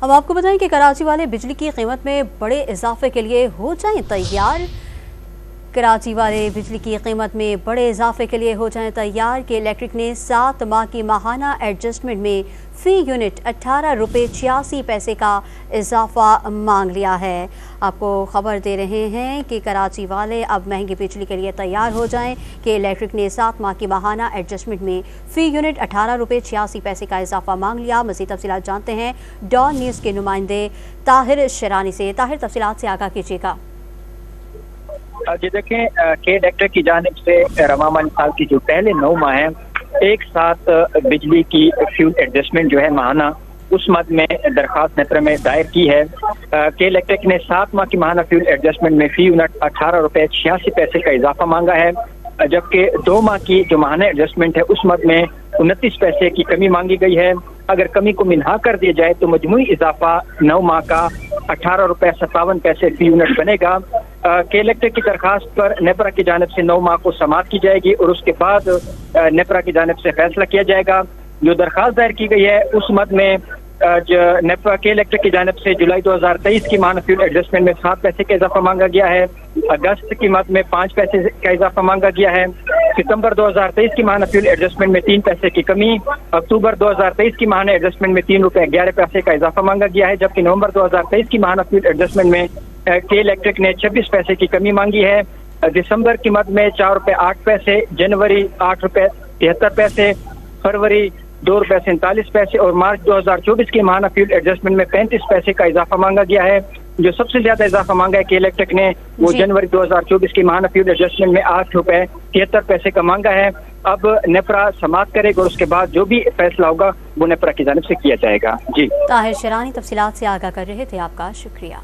हम आपको बताएं कि कराची वाले बिजली की कीमत में बड़े इजाफे के लिए हो जाएं तैयार। कराची वाले बिजली की कीमत में बड़े इजाफे के लिए हो जाएं तैयार कि इलेक्ट्रिक ने 7 माह की माहाना एडजस्टमेंट में फ़ी यूनिट 18 रुपये 86 पैसे का इजाफा मांग लिया है। आपको खबर दे रहे हैं कि कराची वाले अब महंगी बिजली के लिए तैयार हो जाएं कि इलेक्ट्रिक ने 7 माह की माहाना एडजस्टमेंट में फ़ी यूनिट 18 रुपये 86 पैसे का इजाफा मांग लिया। मज़ीद तफसीलात जानते हैं डॉन न्यूज़ के नुमाइंदे ताहिर शरानी से। ताहिर, तफसीलात से आगाह कीजिएगा। जी देखें, के डायरेक्टर की जानिब से रवा माली साल की जो पहले 9 माह हैं एक साथ बिजली की फ्यूल एडजस्टमेंट जो है माहाना उस मद में दरखास्त नेत्रा में दायर की है। के इलेक्ट्रिक ने 7 माह की माहाना फ्यूल एडजस्टमेंट में फी यूनिट 18 रुपये 86 पैसे का इजाफा मांगा है, जबकि 2 माह की जो माहाना एडजस्टमेंट है उस मद में 29 पैसे की कमी मांगी गई है। अगर कमी को मिनहा कर दिया जाए तो मजमूई इजाफा 9 माह का 18 रुपये 57 पैसे फी यूनिट बनेगा। के इलेक्ट्रिक की दरखास्त पर नेपरा की जानिब से 9 माह को समाअत की जाएगी और उसके बाद नेपरा की जानिब से फैसला किया जाएगा। जो दरखास्त दायर की गई है उस मद में नेपरा के इलेक्ट्रिक की जानिब से जुलाई 2023 की माहाना फ्यूल एडजस्टमेंट में 7 पैसे का इजाफा मांगा गया है, अगस्त की मद में 5 पैसे का इजाफा मांगा गया है, सितंबर 2023 की माहाना फ्यूल एडजस्टमेंट में 3 पैसे की कमी, अक्टूबर 2023 की माहाना एडजस्टमेंट में 3 रुपये 11 पैसे का इजाफा मांगा गया है, जबकि नवंबर 2023 की माहाना फ्यूल एडजस्टमेंट में के इलेक्ट्रिक ने 26 पैसे की कमी मांगी है। दिसंबर की मद में 4 रुपये 8 पैसे, जनवरी 8 रुपये 73 पैसे, फरवरी 2 रुपये 47 पैसे और मार्च 2024 की माहाना फ्यूल एडजस्टमेंट में 35 पैसे का इजाफा मांगा गया है। जो सबसे ज्यादा इजाफा मांगा है के इलेक्ट्रिक ने वो जनवरी 2024 की माहाना फ्यूल एडजस्टमेंट में 8 रुपये 73 पैसे का मांगा है। अब नेपरा समाअत करेगा और उसके बाद जो भी फैसला होगा वो नेपरा की जानिब से किया जाएगा। जी, ताहिर शरानी तफसीलात से आगाह कर रहे थे, आपका शुक्रिया।